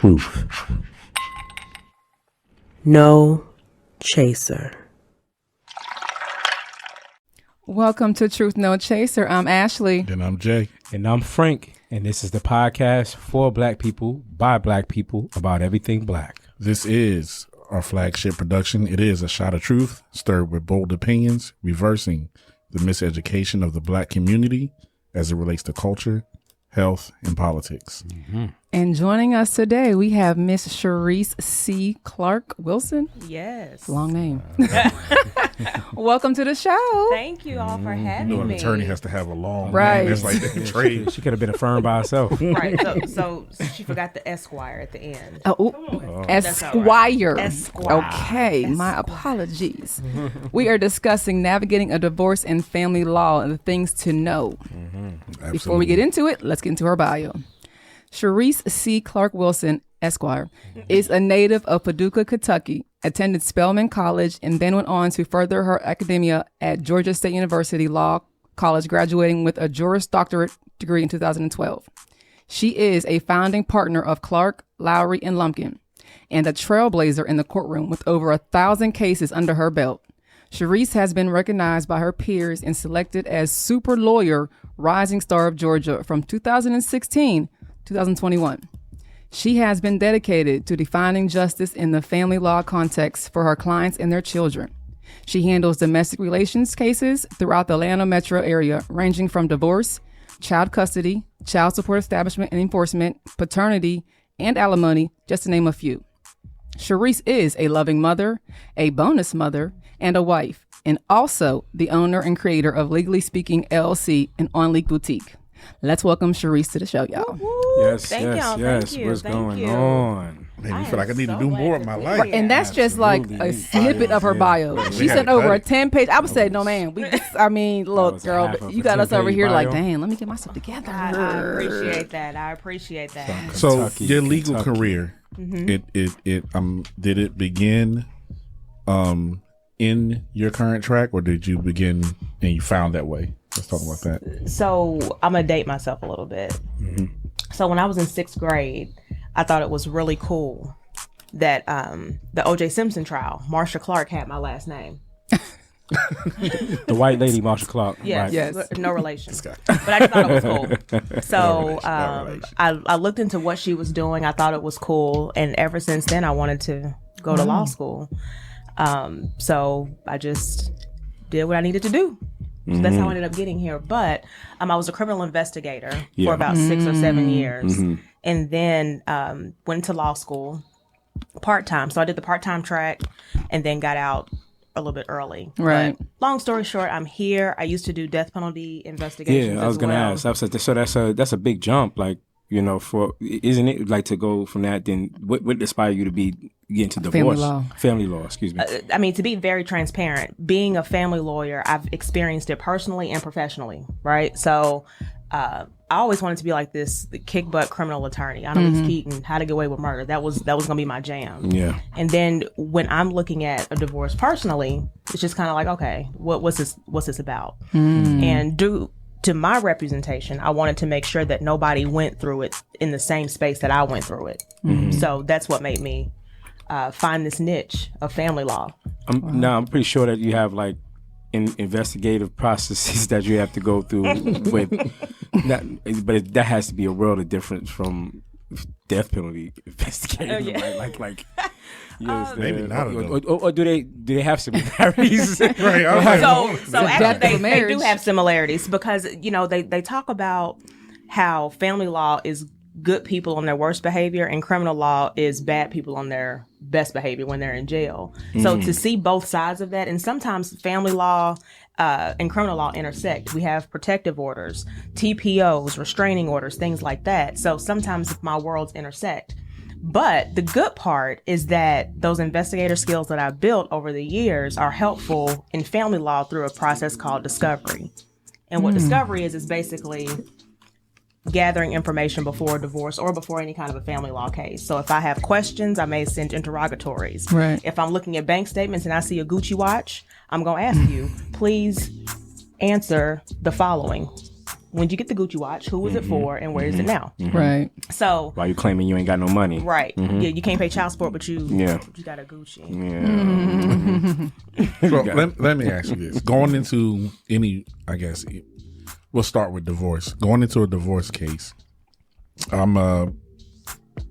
Truth. No chaser. Welcome to Truth No Chaser. I'm Ashley. And I'm Jay. And I'm Frank. And this is the podcast for Black people, by Black people, about everything Black. This is our flagship production. It is a shot of truth, stirred with bold opinions, reversing the miseducation of the Black community as it relates to culture, health, and politics. Mm-hmm. And joining us today, we have Miss Cherese C. Clark Wilson. Yes. Long name. Welcome to the show. Thank you all for having An me. attorney has to have a long Right. name. That's like the trade. She could have been a firm by herself. Right. So she forgot the Esquire at the end. Esquire. Esquire. Okay, my apologies. We are discussing navigating a divorce and family law and the things to know. Before we get into it, let's get into her bio. Cherese C. Clark Wilson, Esquire, is a native of Paducah, Kentucky, attended Spelman College, and then went on to further her academia at Georgia State University Law College, graduating with a Juris Doctorate degree in 2012. She is a founding partner of Clark, Lowry, and Lumpkin, and a trailblazer in the courtroom with over 1,000 cases under her belt. Cherese has been recognized by her peers and selected as Super Lawyer Rising Star of Georgia from 2016 2021. She has been dedicated to defining justice in the family law context for her clients and their children. She handles domestic relations cases throughout the Atlanta metro area, ranging from divorce, child custody, child support establishment and enforcement, paternity, and alimony, just to name a few. Cherese is a loving mother, a bonus mother, and a wife, and also the owner and creator of Legally Speaking LLC, an on-leak boutique. Let's welcome Cherese to the show, y'all. Yes, Thank yes, y'all. yes. Thank you. What's Thank going you. on? Man, you feel like I need to do glad more with to my be life. here. And that's just like Absolutely. a snippet of her bio. Yeah. She sent over a 10-page. I would say, no, man. Look, was girl, half but of you a got us over 10-page here like, bio. dang, let me get myself together. I appreciate that. So Kentucky, your legal Kentucky. career, did it begin in your current track, or did you begin and you found that way? Let's talk about that. So I'm going to date myself a little bit. So when I was in 6th grade, I thought it was really cool that the O.J. Simpson trial, Marsha Clark had my last name. The white lady, Marsha Clark. Yes, Right. Yes. no relation. But I just thought it was cool. So No relation. I looked into what she was doing. I thought it was cool. And ever since then, I wanted to go to law school. So I just did what I needed to do. So that's how I ended up getting here. But I was a criminal investigator for about 6 or 7 years. And then went into law school part-time. So I did the part-time track and then got out a little bit early. Right. But long story short, I'm here. I used to do death penalty investigations. Yeah, I was going to ask. So that's a big jump. Like, you know, isn't it like to go from that? Then what inspired you to get into divorce? Family law. Excuse me. I mean, to be very transparent, being a family lawyer, I've experienced it personally and professionally, right? So I always wanted to be like this, the kick butt criminal attorney. Annalise Keaton, How to Get Away with Murder. That was going to be my jam. Yeah. And then when I'm looking at a divorce personally, it's just kind of like, okay, what's this about? And due to my representation, I wanted to make sure that nobody went through it in the same space that I went through it. So that's what made me find this niche of family law. I'm pretty sure that you have like investigative processes that you have to go through with that, but that has to be a world of difference from death penalty investigating. Right? Like you understand? Maybe not or do they have similarities? Right. So actually they do marriage. have similarities because, you know, they talk about how family law is good people on their worst behavior and criminal law is bad people on their best behavior when they're in jail. So to see both sides of that, and sometimes family law and criminal law intersect. We have protective orders, TPOs, restraining orders, things like that. So sometimes my worlds intersect. But the good part is that those investigator skills that I've built over the years are helpful in family law through a process called discovery. And what discovery is basically gathering information before a divorce or before any kind of a family law case. So if I have questions, I may send interrogatories. Right. If I'm looking at bank statements and I see a Gucci watch, I'm going to ask you, please answer the following. when you get the Gucci watch, who was it for and where is it now? Right. So Why you claiming you ain't got no money? right. Yeah, you can't pay child support, but you got a Gucci. Yeah. So let me ask you this. Going into any, I guess, we'll start with divorce. Going into a divorce case, I'm,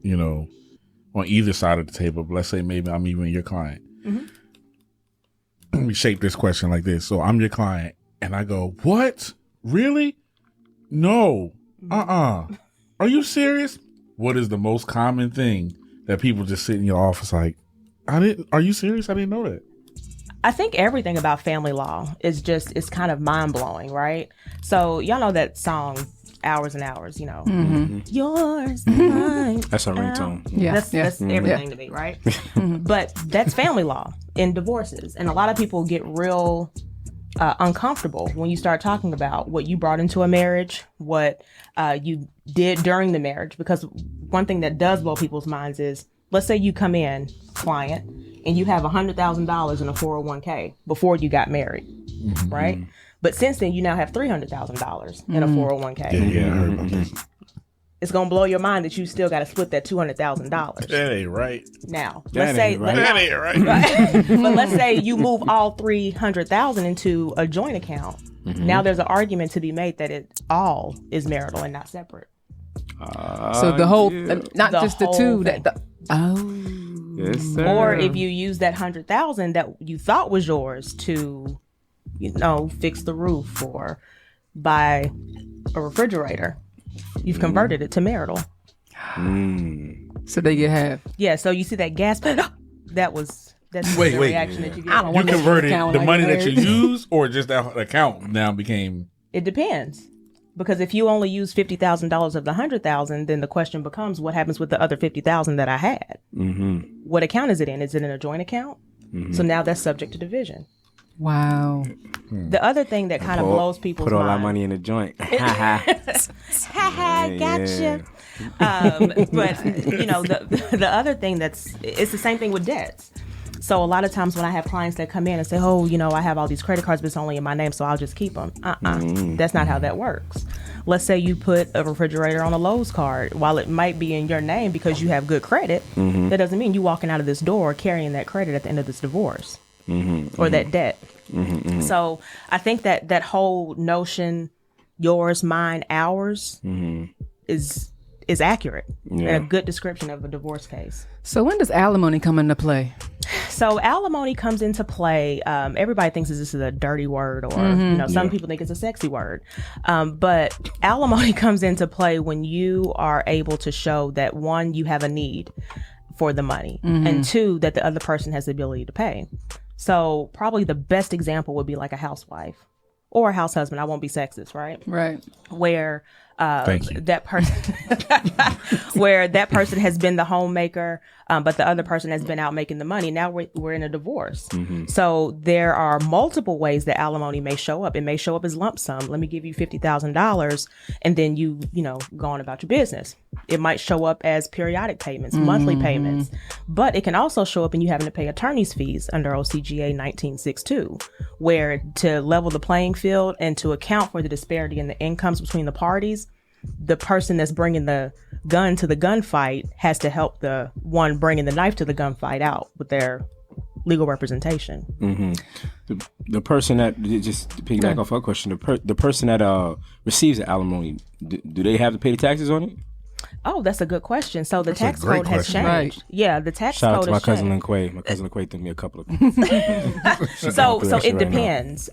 you know, on either side of the table, but let's say maybe I'm even your client. Let me shape this question like this. So I'm your client and I go, what? Really? No. Are you serious? What is the most common thing that people just sit in your office like, are you serious? I didn't know that. I think everything about family law is it's kind of mind blowing, right? So y'all know that song, Hours and Hours, you know, yours, mine. That's our ringtone. Yeah. That's everything to me, right? But that's family law in divorces. And a lot of people get real uncomfortable when you start talking about what you brought into a marriage, what you did during the marriage. Because one thing that does blow people's minds is, let's say you come in, client, and you have $100,000 in a 401k before you got married, right? But since then, you now have $300,000 in a 401k. Yeah, I heard about that. It's gonna blow your mind that you still got to split that $200,000. That ain't right. Now, That ain't right. That ain't right. but let's say you move all $300,000 into a joint account. Now there's an argument to be made that it all is marital and not separate. So the whole, not The just the whole two. thing. Yes, sir. Or if you use that $100,000 that you thought was yours to, you know, fix the roof or buy a refrigerator, you've converted it to marital. So they get half. Yeah. So you see that gasp? That's Wait, the wait. reaction that you get. I don't You want that converted account the like money that you theirs. use, or just that account now became. It depends. Because if you only use $50,000 of the $100,000, then the question becomes, what happens with the other $50,000 that I had? What account is it in? Is it in a joint account? So now that's subject to division. Wow. The other thing that kind of blows people's Put all mind. our money in a joint. Haha, gotcha. But you know, the other thing it's the same thing with debts. So a lot of times when I have clients that come in and say, oh, you know, I have all these credit cards, but it's only in my name, so I'll just keep them. That's not how that works. Let's say you put a refrigerator on a Lowe's card. While it might be in your name because you have good credit, that doesn't mean you walking out of this door carrying that credit at the end of this divorce or that debt. So I think that whole notion, yours, mine, ours, is accurate and a good description of a divorce case. So when does alimony come into play? So alimony comes into play. Everybody thinks this is a dirty word, or you know, some people think it's a sexy word. But alimony comes into play when you are able to show that, one, you have a need for the money, and two, that the other person has the ability to pay. So probably the best example would be like a housewife or a house husband. I won't be sexist, right? Right. Where Thank you. that person where that person has been the homemaker, but the other person has been out making the money. Now we're in a divorce. So there are multiple ways that alimony may show up. It may show up as lump sum. Let me give you $50,000 and then you know, go on about your business. It might show up as periodic payments, monthly payments, but it can also show up and you having to pay attorney's fees under OCGA 1962, where to level the playing field and to account for the disparity in the incomes between the parties, the person that's bringing the gun to the gunfight has to help the one bringing the knife to the gunfight out with their legal representation. The person that, just to piggyback off our question, the person that receives the alimony, do they have to pay the taxes on it? Oh, that's a good question. So the That's a tax great code has question. changed. Right. Yeah, the tax Shout out code to my has cousin changed. LaQuay. My cousin LaQuay threw me a couple of So it depends,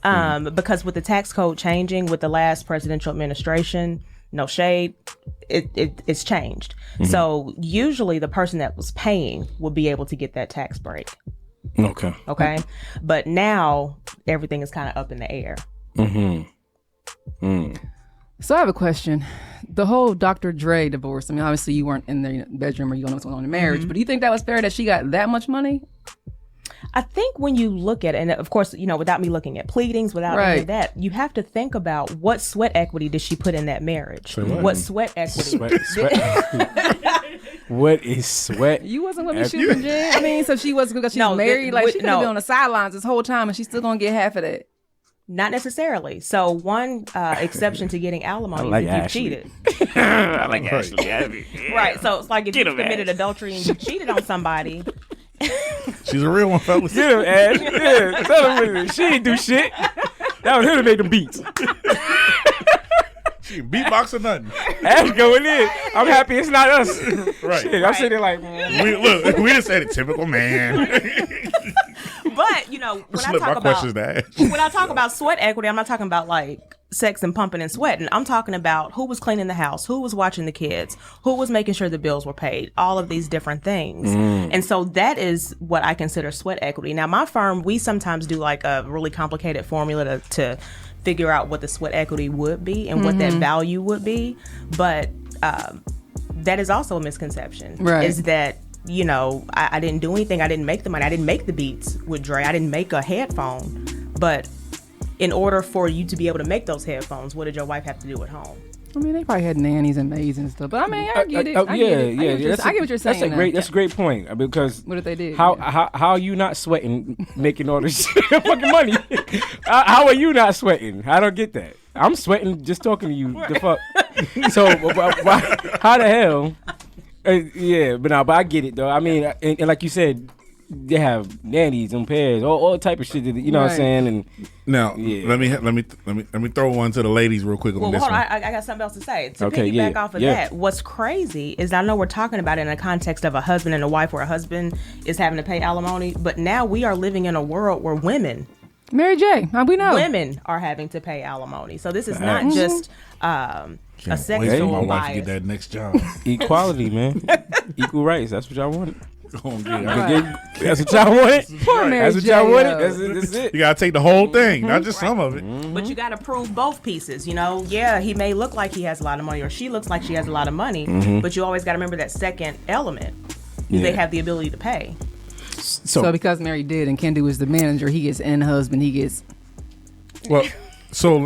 because with the tax code changing with the last presidential administration, no shade, it's changed. So usually the person that was paying will be able to get that tax break. Okay. But now everything is kind of up in the air. So I have a question. The whole Dr. Dre divorce, I mean, obviously you weren't in the bedroom or you don't know what's going on in marriage, but do you think that was fair that she got that much money? I think when you look at it, and of course, you know, without me looking at pleadings, without any of that, you have to think about what sweat equity did she put in that marriage? What sweat equity? What is sweat? You wasn't with me shooting, Jen. I mean, so she wasn't because she was married. Like she could have been on the sidelines this whole time and she's still going to get half of that. Not necessarily. So one exception to getting alimony like is if you Ashley. cheated. I like Ashley. Right. So it's like if you committed adultery and you cheated on somebody. She's a real one, fellas. Get him, Ash. Yeah, tell him she ain't do shit. That was him to make them beats. She ain't beatbox or nothing. Ash going in. I'm happy it's not us. Right. Shit, I'm sitting there like, We just said a typical man. But, when I talk about sweat equity, I'm not talking about like sex and pumping and sweating. I'm talking about who was cleaning the house, who was watching the kids, who was making sure the bills were paid, all of these different things. And so that is what I consider sweat equity. Now, my firm, we sometimes do like a really complicated formula to figure out what the sweat equity would be and what that value would be. But that is also a misconception. Right. Is that I didn't do anything. I didn't make the money. I didn't make the beats with Dre. I didn't make a headphone. But in order for you to be able to make those headphones, what did your wife have to do at home? I mean, they probably had nannies and maids and stuff. But I mean, I get it. I get what you're saying. That's a great point because what if they did? How are you not sweating making all this fucking money? How are you not sweating? I don't get that. I'm sweating just talking to you. The fuck. So how the hell? But I get it though. I mean, and like you said, they have nannies and pairs, all type of shit. You know what I'm saying? And now, let me throw one to the ladies real quick on this hold on. one. I got something else to say. To piggyback off of that, what's crazy is I know we're talking about it in a context of a husband and a wife, where a husband is having to pay alimony, but now we are living in a world where women, Mary J, we know women are having to pay alimony. So this is not just a sexual my wife bias. to get that next job. Equality, man. Equal rights. That's what y'all want. Right. That's what y'all wanted. Poor Mary That's what J, y'all wanted. That's it. You gotta take the whole thing, not just some of it. But you got to prove both pieces. He may look like he has a lot of money, or she looks like she has a lot of money, but you always got to remember that second element. They have the ability to pay. So because Mary did and Kendi was the manager, he gets and husband, he gets. Well, so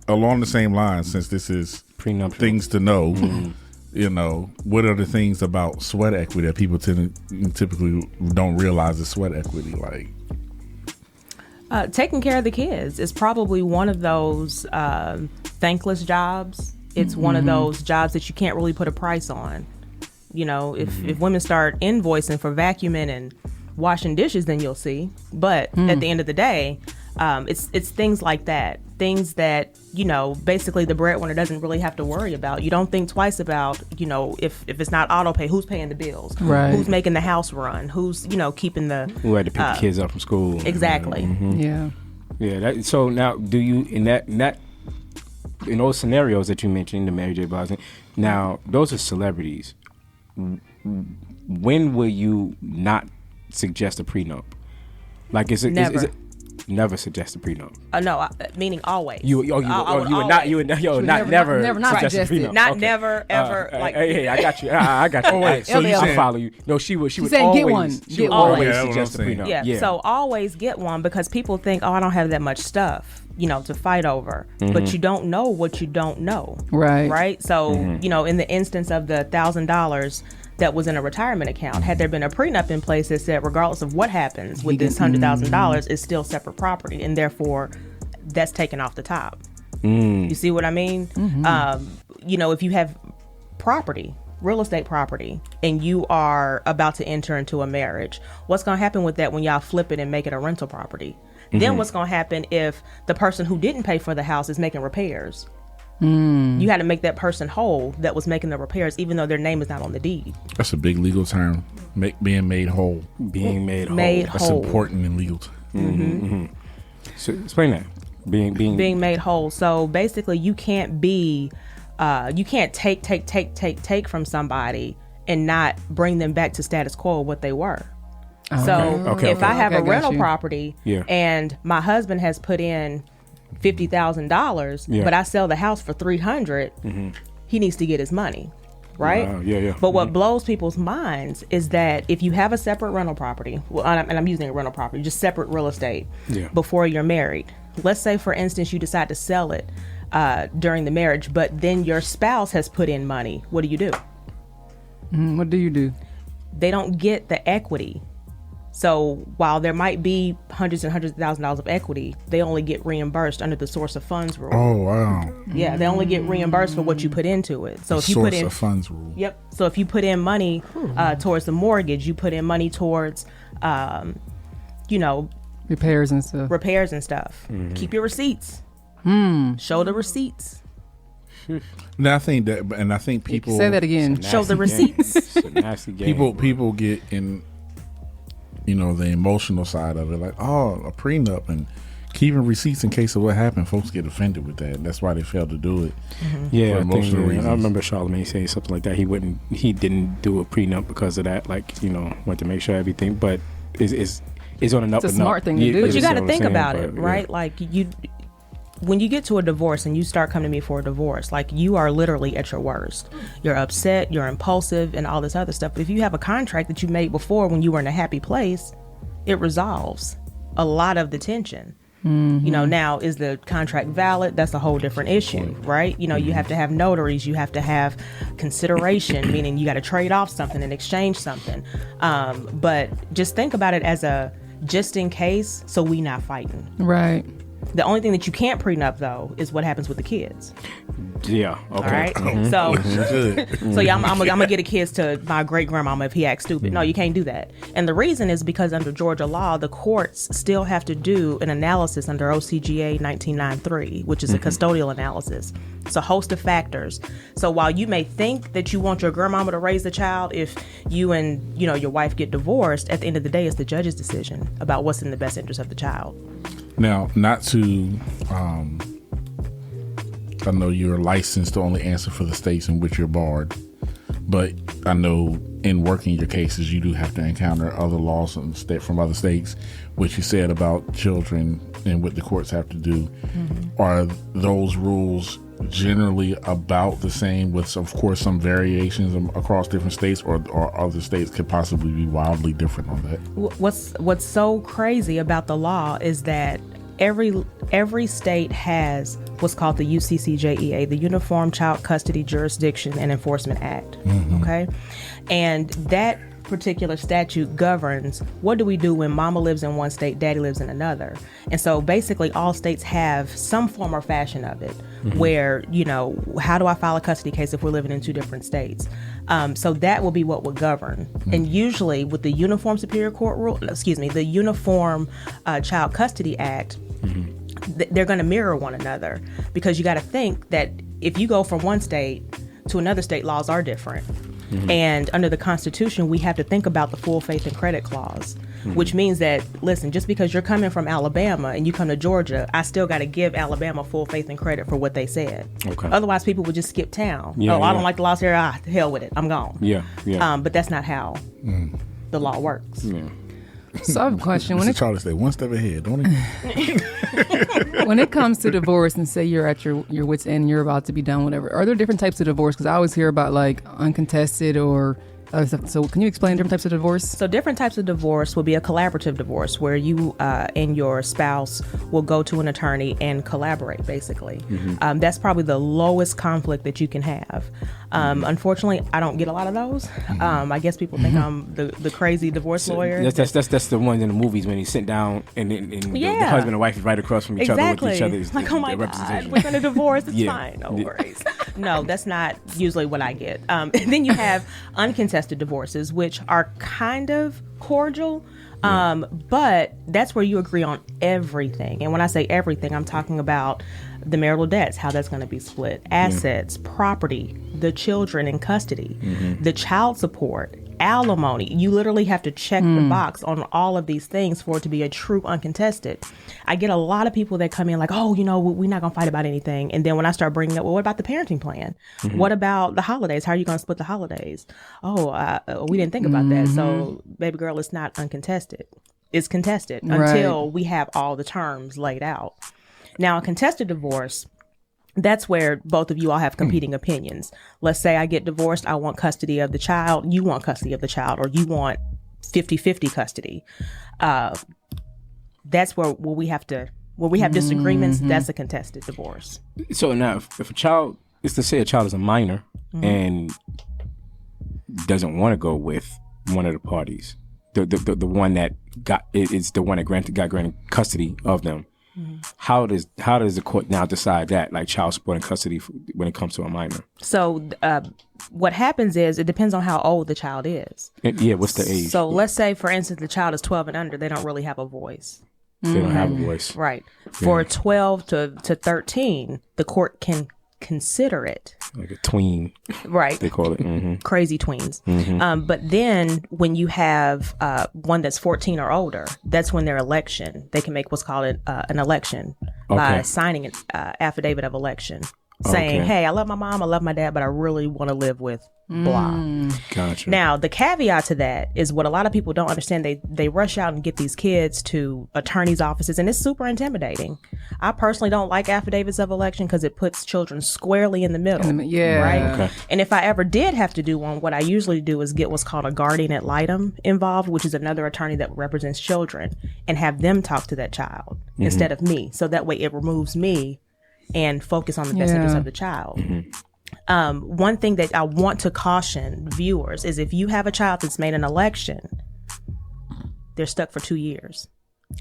along the same lines, since this is Prenuptial. Things to know, what are the things about sweat equity that people typically don't realize is sweat equity? Like taking care of the kids is probably one of those thankless jobs. It's one of those jobs that you can't really put a price on. If women start invoicing for vacuuming and washing dishes, then you'll see. But at the end of the day, it's things like that. Things that, basically the breadwinner doesn't really have to worry about. You don't think twice about, if it's not auto pay, who's paying the bills? Right. Who's making the house run? Who's, keeping the... Who had to pick the kids up from school. Exactly. Yeah. Yeah. So now, do you, in those scenarios that you mentioned, the Mary J. Blige, now, those are celebrities. When will you not suggest a prenup? Like, is it never suggest a prenup? No, meaning always. You would not suggest a prenup. Not never ever. Hey, I got you. I got you. wait, so you I follow you. No, she would saying always get one. She would Get one. always Yeah, suggest a that's what I'm prenup. Yeah. So always get one, because people think, I don't have that much stuff, to fight over. But you don't know what you don't know. Right. Right. So in the instance of the $1,000 that was in a retirement account, had there been a prenup in place that said, regardless of what happens with this $100,000, it's still separate property, and therefore that's taken off the top. You see what I mean? If you have property, real estate property, and you are about to enter into a marriage, what's going to happen with that when y'all flip it and make it a rental property? Then what's going to happen if the person who didn't pay for the house is making repairs? You had to make that person whole that was making the repairs, even though their name is not on the deed. that's a big legal term. Being made whole. Being made whole. That's important in legal terms. So explain that. Being made whole. So basically, you can't take from somebody and not bring them back to status quo of what they were. So if I have a rental property and my husband has put in $50,000, but I sell the house for $300, he needs to get his money, right? But what blows people's minds is that if you have a separate rental property, and I'm using a rental property, just separate real estate, before you're married. Let's say, for instance, you decide to sell it during the marriage, but then your spouse has put in money. What do you do? What do you do? They don't get the equity So while there might be hundreds and hundreds of thousands of dollars of equity, they only get reimbursed under the source of funds rule. Oh, wow. Yeah, they only get reimbursed for what you put into it. So if you put in source of funds rule. Yep. So if you put in money towards the mortgage, you put in money towards, Repairs and stuff. repairs and stuff. Keep your receipts. Show the receipts. Now, I think people Say that again. Show the receipts. It's a nasty game. people get in, the emotional side of it, like, oh, a prenup and keeping receipts in case of what happened. Folks get offended with that. That's why they fail to do it. Yeah, for emotional reasons. I remember Charlamagne saying something like that. He didn't do a prenup because of that. Like, want to make sure everything, but it's on an up It's a and up. smart thing to do. But you got to what I'm think saying, about but, it, right? Like when you get to a divorce and you start coming to me for a divorce, like you are literally at your worst. You're upset, you're impulsive, and all this other stuff. But if you have a contract that you made before when you were in a happy place, it resolves a lot of the tension. Now, is the contract valid? That's a whole different issue, right? You have to have notaries, you have to have consideration, meaning you got to trade off something and exchange something. But just think about it as a just in case, so we not fighting. Right. The only thing that you can't prenup, though, is what happens with the kids. Yeah. Okay. All right. So yeah, I'm gonna get the kids to my great grandmama if he acts stupid. No, you can't do that. And the reason is because under Georgia law, the courts still have to do an analysis under OCGA 1993, which is a custodial analysis. It's a host of factors. So while you may think that you want your grandmama to raise the child, if you and your wife get divorced, at the end of the day, it's the judge's decision about what's in the best interest of the child. Now, not to, I know you're licensed to only answer for the states in which you're barred, but I know in working your cases, you do have to encounter other laws from other states, which you said about children and what the courts have to do. Are those rules generally about the same with, of course, some variations across different states, or other states could possibly be wildly different on that? What's so crazy about the law is that every state has what's called the UCCJEA, the Uniform Child Custody Jurisdiction and Enforcement Act. Okay, and that particular statute governs what do we do when mama lives in one state, daddy lives in another. And so basically all states have some form or fashion of it where, how do I file a custody case if we're living in two different states? So that will be what would govern. And usually with the Uniform the Uniform Child Custody Act, they're going to mirror one another, because you got to think that if you go from one state to another state, laws are different. And under the Constitution, we have to think about the full faith and credit clause, which means that, listen, just because you're coming from Alabama and you come to Georgia, I still got to give Alabama full faith and credit for what they said. Okay. Otherwise, people would just skip town. I don't like the laws here. The hell with it. I'm gone. But that's not how the law works. So I have a question. Mr. Charlie stay one step ahead, don't he? When it comes to divorce, and say you're at your wit's end, you're about to be done, whatever, are there different types of divorce? Because I always hear about like uncontested or other stuff. So can you explain different types of divorce? So different types of divorce will be a collaborative divorce, where you and your spouse will go to an attorney and collaborate, basically. That's probably the lowest conflict that you can have. Unfortunately, I don't get a lot of those. I guess people think I'm the crazy divorce lawyer. That's the ones in the movies when he's sitting down and the husband and wife is right across from each other with each other's like, oh my God, we're going to divorce. It's fine. No worries. No, that's not usually what I get. And then you have uncontested divorces, which are kind of cordial. But that's where you agree on everything. And when I say everything, I'm talking about the marital debts, how that's going to be split, assets, property, the children in custody, the child support, alimony. You literally have to check the box on all of these things for it to be a true uncontested. I get a lot of people that come in like, oh, we're not going to fight about anything. And then when I start bringing up, well, what about the parenting plan? What about the holidays? How are you going to split the holidays? Oh, we didn't think about that. So, baby girl, it's not uncontested. It's contested until we have all the terms laid out. Now, a contested divorce, that's where both of you all have competing opinions. Let's say I get divorced. I want custody of the child. You want custody of the child, or you want 50-50 custody. That's where we have disagreements. That's a contested divorce. So now, if a child, is to say a child is a minor and doesn't want to go with one of the parties, the one that is the one that got granted custody of them. How does the court now decide that, like child support and custody when it comes to a minor? So what happens is it depends on how old the child is. Yeah, what's the age? So let's say, for instance, the child is 12 and under. They don't really have a voice. They don't have a voice. Right. For 12 to 13, the court can consider it. Like a tween. Right. They call it. Crazy tweens. But then when you have one that's 14 or older, that's when their election, they can make what's called an election by signing an affidavit of election saying, hey, I love my mom, I love my dad, but I really want to live with blah. Gotcha. Now, the caveat to that is what a lot of people don't understand. They rush out and get these kids to attorneys' offices, and it's super intimidating. I personally don't like affidavits of election because it puts children squarely in the middle. Right? Okay. And if I ever did have to do one, what I usually do is get what's called a guardian ad litem involved, which is another attorney that represents children, and have them talk to that child instead of me. So that way it removes me and focus on the best interest of the child. One thing that I want to caution viewers is if you have a child that's made an election, they're stuck for 2 years.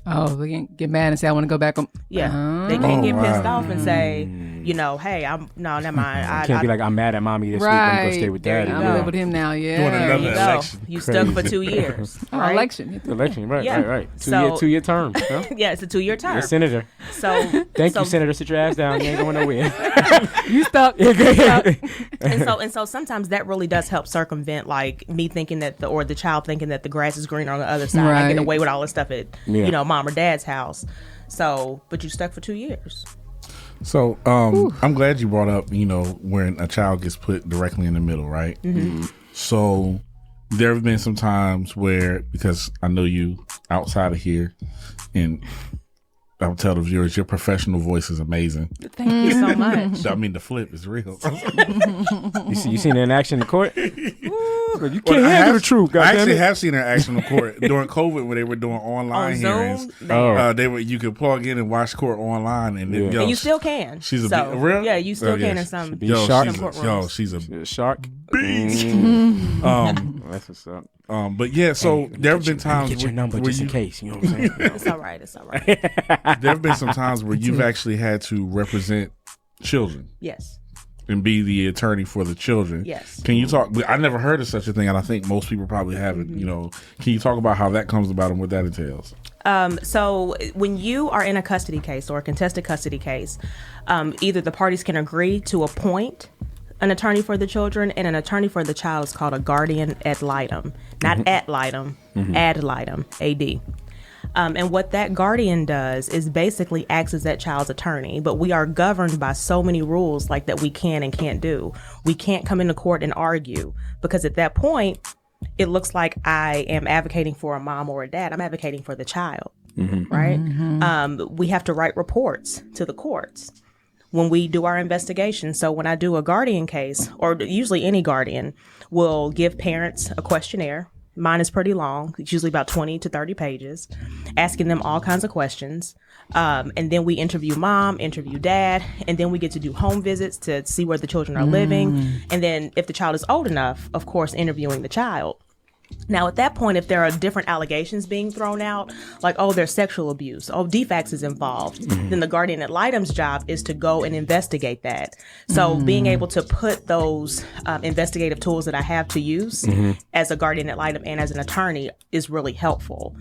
Oh, they can't get mad and say, I want to go back. They can't get pissed off and say, hey, never mind. I can't be like, I'm mad at mommy this week. I'm going to go stay with daddy. I'm live with him now, Doing another election. You stuck for 2 years. Right? Election, right, Yeah. right. So- 2-year term. Huh? Yeah, it's a 2-year term. You're a senator. So Thank you, Senator. Sit your ass down. You ain't going nowhere. You stuck. And so sometimes that really does help circumvent like me thinking that the child thinking that the grass is greener on the other side. I Right. get away with all this stuff at mom or dad's house. So, but you stuck for 2 years. So I'm glad you brought up, when a child gets put directly in the middle, right? So there have been some times where, because I know you outside of here, and I'll tell the viewers, your professional voice is amazing. Thank you so much. I mean, the flip is real. You seen it in action in court? You can't handle the truth. I Goddamn actually it. have seen her action in court during COVID when they were doing online On hearings. Zoom, You could plug in and watch court online, and then, and you still can. she's a so, real. Yeah, you still can in she's- some. Yo, shark. she's a A shark. beast. That's what's up. But yeah, so there have been times Get your number where just in you- case. You know what I'm saying? It's all right. There have been some times where you've actually had to represent children Yes. and be the attorney for the children. Yes. Can you talk? I never heard of such a thing, and I think most people probably haven't. Can you talk about how that comes about and what that entails? So when you are in a custody case or a contested custody case, either the parties can agree to appoint an attorney for the children, and an attorney for the child is called a guardian ad litem, not ad litem, ad litem, AD. And what that guardian does is basically acts as that child's attorney, but we are governed by so many rules like that we can and can't do. We can't come into court and argue, because at that point, it looks like I am advocating for a mom or a dad. I'm advocating for the child, right? We have to write reports to the courts when we do our investigation. So when I do a guardian case, or usually any guardian, will give parents a questionnaire. Mine is pretty long. It's usually about 20 to 30 pages, asking them all kinds of questions. And then we interview mom, interview dad, and then we get to do home visits to see where the children are living. And then if the child is old enough, of course, interviewing the child. Now, at that point, if there are different allegations being thrown out, like, there's sexual abuse, defects is involved, then the guardian ad litem's job is to go and investigate that. So being able to put those investigative tools that I have to use as a guardian ad litem and as an attorney is really helpful.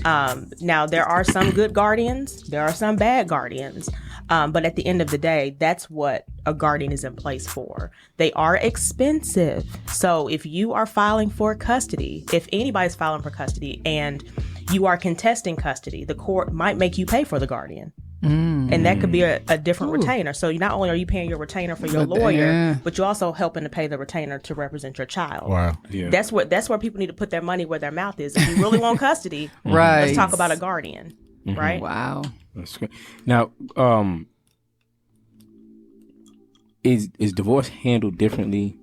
Now, there are some good guardians, there are some bad guardians, but at the end of the day, that's what a guardian is in place for. They are expensive. So if you are filing for custody, if anybody's filing for custody and you are contesting custody, the court might make you pay for the guardian. And that could be a different retainer. So not only are you paying your retainer for your lawyer, but you're also helping to pay the retainer to represent your child. Wow. Yeah. That's where people need to put their money where their mouth is. If you really want custody, Right. let's talk about a guardian. Right? Wow. That's good. Now, is divorce handled differently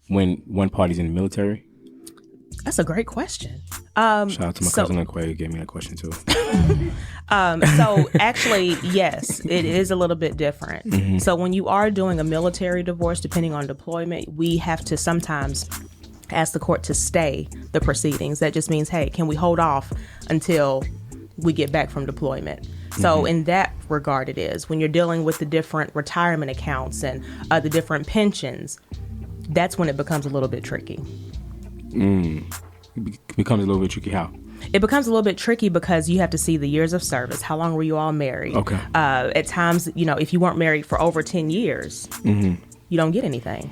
when one party's in the military? That's a great question. Shout out to my cousin Quay who gave me that question too. So actually, yes, it is a little bit different. So when you are doing a military divorce, depending on deployment, we have to sometimes ask the court to stay the proceedings. That just means, hey, can we hold off until we get back from deployment? So in that regard, it is. When you're dealing with the different retirement accounts and the different pensions, that's when it becomes a little bit tricky. It becomes a little bit tricky. How? It becomes a little bit tricky because you have to see the years of service. How long were you all married? Okay. At times, if you weren't married for over 10 years, you don't get anything.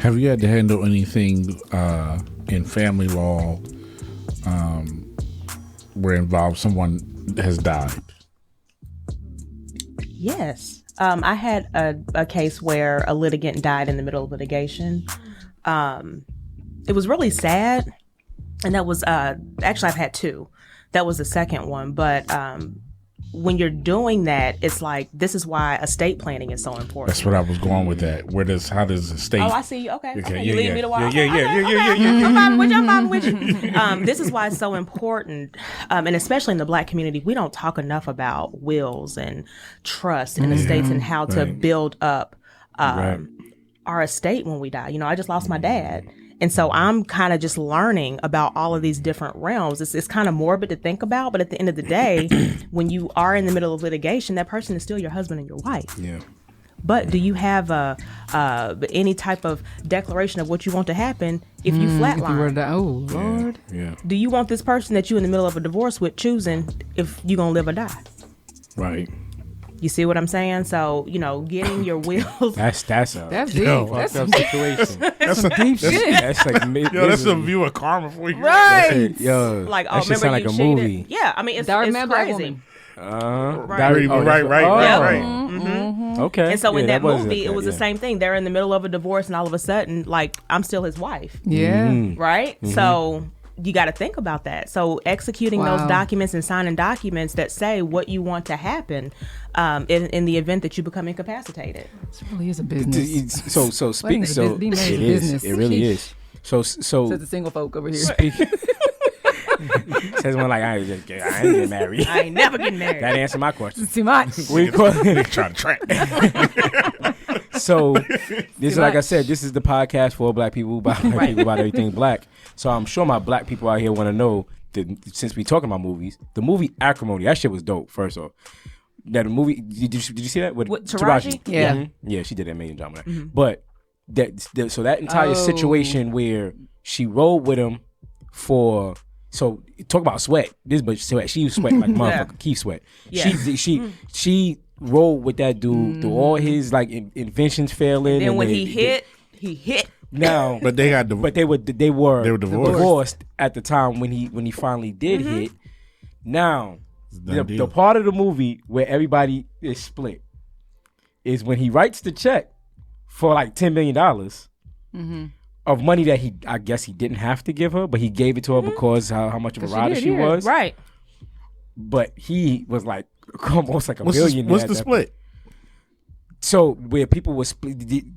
Have you had to handle anything in family law where involved someone has died? Yes. I had a case where a litigant died in the middle of litigation. It was really sad. And that was, actually I've had two. That was the second one. But when you're doing that, it's like, this is why estate planning is so important. That's what I was going with that. How does estate? Oh, I see you. Okay. Okay, You leave me to walk. Yeah. I'm vibing with you. This is why it's so important. And especially in the Black community, we don't talk enough about wills and trusts and estates and how to build up our estate when we die. I just lost my dad. And so I'm kind of just learning about all of these different realms. It's kind of morbid to think about, but at the end of the day, when you are in the middle of litigation, that person is still your husband and your wife. Yeah. But do you have any type of declaration of what you want to happen if you flatline? Lord. Yeah. Do you want this person that you're in the middle of a divorce with choosing if you're going to live or die? Right. You see what I'm saying? So, getting your wills. That's That's deep. that's a situation. That's some deep shit. That's like that's a view of karma for you. Right. Yo, Like, that shit remember sound like you a cheated? movie. Yeah, I mean, it's Diary Man, Black crazy. Woman. Right. Okay. And so in that was movie, like it was the same thing. They're in the middle of a divorce, and all of a sudden, like, I'm still his wife. Yeah. Right? So you got to think about that. So executing those documents and signing documents that say what you want to happen in the event that you become incapacitated. This really is a business. So speak. So Being married it is a is. business. It really is. So Says the single folk over here. speak. Says one like I ain't getting married. I ain't never getting married. That answered my question. It's too much. We call Trying to track. So this is like I said, this is the podcast for Black people about Black people about everything Black. So I'm sure my Black people out here want to know that since we talking about movies, the movie Acrimony, that shit was dope. First off, that movie did you see that with Taraji? Yeah. Yeah, she did an amazing job with that. But so that entire situation where she rode with him for. So talk about sweat. But she sweat like motherfucker. Keith Sweat. Yeah. She rolled with that dude through all his like inventions failing. Then and when he hit. Now, But they got they were divorced. divorced at the time when he finally did hit. Now, done deal. the part of the movie where everybody is split is when he writes the check for like $10 million. Of money that I guess he didn't have to give her, but he gave it to her because how much of a rider she was. Right. But he was like almost like a What's billionaire. the split? So where people were split,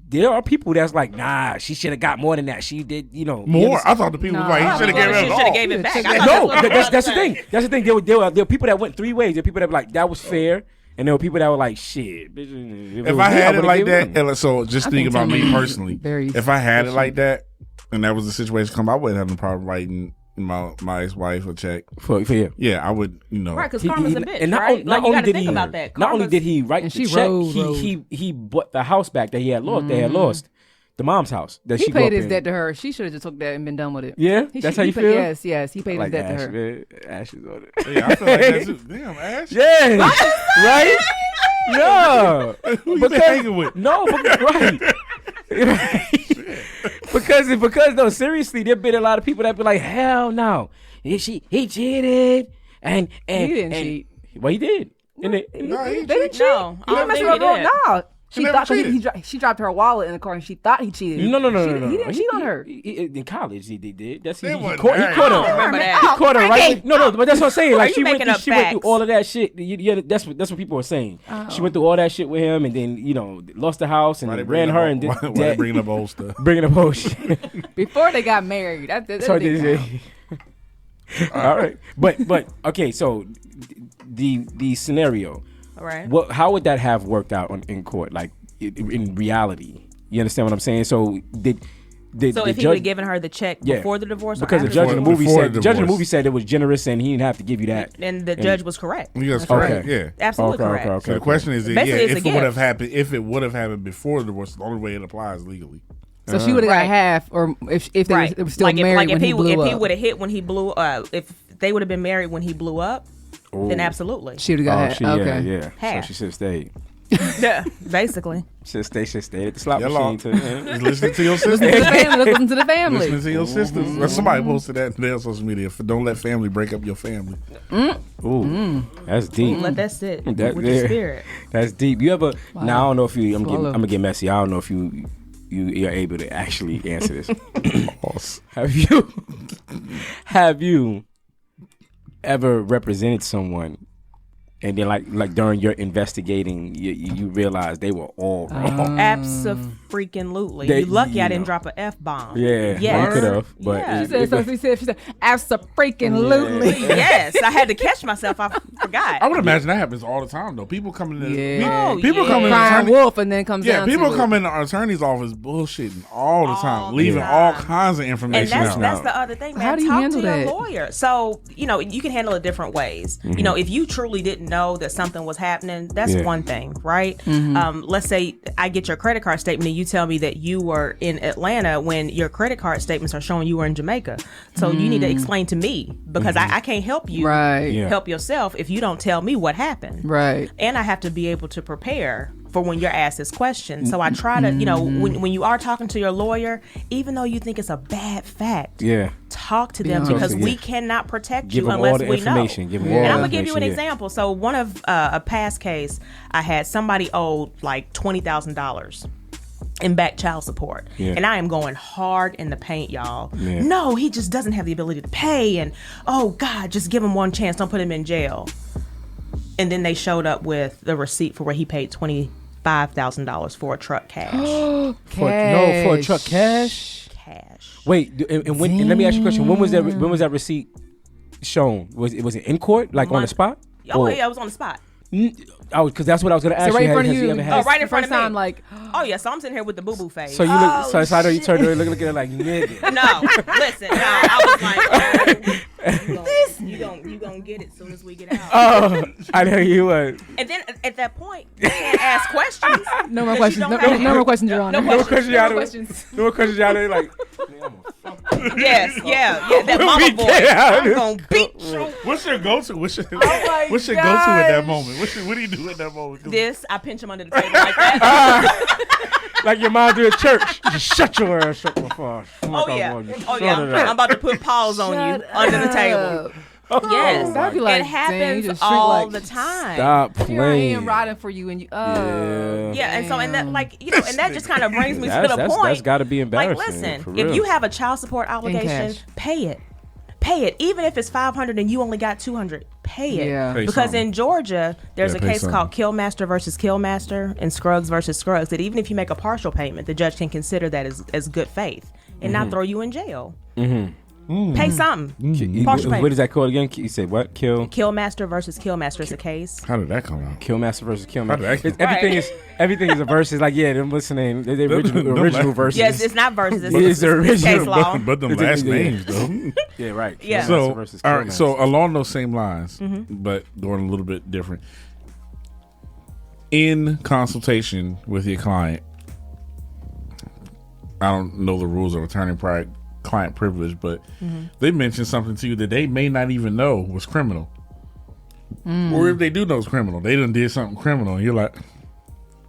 there are people that's like, nah, she should have got more than that. She did, More? I thought the people like he should have gave it all. Gave it back. No, that's the thing. That's the thing. There were people that went three ways. There were people that were like, that was fair. And there were people that were like, shit. Bitch, If I had it like that, so just think about me personally. Very If I had it like that, and that was the situation come, I wouldn't have no problem writing my ex-wife a check. for you. Yeah, I would, Right, because karma's a bitch, and right? not You only got to did think he, about that. not only did he write And the she check, rode. he bought the house back that he had lost, the mom's house that He she grew paid up his in. debt to her. She should have just took that and been done with it. Yeah, that's how you feel. Yes, he paid Like his debt Ash, to her. man. Ash is on it. Yeah, I feel like that too. Damn, Ash. Yeah, right. No, Who you been hanging with? No, right. because no, seriously, there been a lot of people that be like, hell no, he cheated, and He didn't cheat. Well, he did. And No, he They didn't cheat. No, I don't think he did. No. She never thought cheated. she dropped her wallet in the car and she thought he cheated. No. He didn't cheat on her. In college, he did. That's They he wasn't caught married. her. I don't remember that. He caught her right. No, but that's what I'm saying. Like you she went making through up facts? all of that shit. That's what people are saying. She went through all that shit with him, and then lost the house and Why they ran bringing her up- and did why they that. bringing up old stuff? Bringing up whole shit. Before they got married. That So didn't count. all right, but okay. So the scenario, All right. how would that have worked out in court? Like in reality, you understand what I'm saying? So So if he would have given her the check before the divorce, because or the judge in the movie Before said the divorce. it was generous and he didn't have to give you that. and the judge was correct. Yes, That's correct. right. Yeah. Absolutely correct. So the question is, Basically, it's a if it would have gift. happened, if it would have happened before the divorce, the only way it applies legally. So she would have Right. got half, or if they Right. was still like married if when he blew if he up. would have hit when he blew if they would have been married when he blew up, then absolutely. She would have got half. Okay. Yeah. Half. So she should have stayed. Yeah, basically. Should have stayed at the slot Hello. machine. To, Just listening to your Listen to sisters. the family. Listen to the family. Listening to your sisters. Well, somebody posted that today on social media. Don't let family break up your family. Ooh, that's deep. Let that sit That- with your spirit. That's deep. You ever? Now I don't know if you. I'm Swallow. gonna get messy. I don't know if you're able to actually answer this. Have you ever represented someone and then like during your investigating you realize they were all wrong? Abso-freaking-lutely. They- You lucky you I didn't know. drop an F-bomb. Yeah, Yes. you could have, but Yeah. She said, abso-freaking-lutely. Yes, I had to catch myself. I forgot. I would imagine that happens all the time, though. People come in, Yeah. people come in, Crying attorney, wolf and then comes yeah, down people to come in the attorney's office bullshitting all the time, All the leaving time. all kinds of And information that's out. the other thing, man. How do you Talk handle to your that? lawyer. So, you can handle it different ways. You know, if you truly didn't know that something was happening, that's Yeah. one thing, right? Let's say I get your credit card statement and you tell me that you were in Atlanta when your credit card statements are showing you were in Jamaica. So you need to explain to me because I can't help you Right. Yeah. help yourself if you don't tell me what happened. Right. And I have to be able to prepare for when you're asked this question. So I try to, when you are talking to your lawyer, even though you think it's a bad fact, yeah, talk to them honest. because Yeah. we cannot protect give you them unless all the we information. know. Give them Yeah. all And the I'm gonna give you an information, example. So one of a past case, I had somebody owed like $20,000 in back child support, Yeah. and I am going hard in the paint, y'all. Yeah. No, he just doesn't have the ability to pay, and oh God, just give him one chance. Don't put him in jail. And then they showed up with the receipt for where he paid $25,000 for a truck cash. For a truck cash. Cash. Wait, and let me ask you a question. When was that receipt shown? Was it in court, like on the spot? Oh Or- yeah, I was on the spot. Because that's what I was going to ask So right in you. front of Has he you. ever had- Oh, right in front First of me. time, like, Oh yeah, so I'm sitting here with the boo boo face. So you look, so I know you turned around looking at it like nigga. No, listen. No, I was like, you gonna get it as soon as we get out. Oh, I know you were. And then at that point, you can't ask questions. no more Because you questions. don't No, have- no more questions, Your Honor. No No question, No y'all. more questions. No more questions, y'all. They like. Yes, yeah, that When mama we voice. get out of I'm this gonna beat you. What's your go-to? What's your my go-to at that moment? What do you do at that moment? 'Cause This, I pinch him under the table like that. Like your mom do at church. Just shut your ass up before. Oh yeah, I'm about to put paws on you under the table. Yes, That'd be like, it dang, you happens just shrink all like- the time. Stop Here I playing. am riding for you, and you. Yeah, and so and that and that just kind of brings me to That's- the that's- point. that's gotta be embarrassing, Like, listen, for if real. you have a child support obligation, cash. pay it. Pay it, even if it's $500 and you only got $200. Pay it, Yeah. Pay because something. in Georgia, there's Yeah, a pay case called Killmaster versus Killmaster and Scruggs versus Scruggs. That even if you make a partial payment, the judge can consider that as good faith and not throw you in jail. Pay something. Partial What payment. is that called again? You said what? Killmaster versus Killmaster is a case. How did that come out? Killmaster versus How did Killmaster. that come It's- everything is a verse. It's like them listening. The original verses. Yes, it's not versus. It is the It's case original, law. But them It's last yeah. names though. Yeah, right. Yeah. Killmaster So, versus all right. Killmaster. So along those same lines, Mm-hmm. but going a little bit different. In consultation with your client, I don't know the rules of attorney-client privilege, but Mm-hmm. they mentioned something to you that they may not even know was criminal, or if they do know it's criminal, they done did something criminal, and you're like,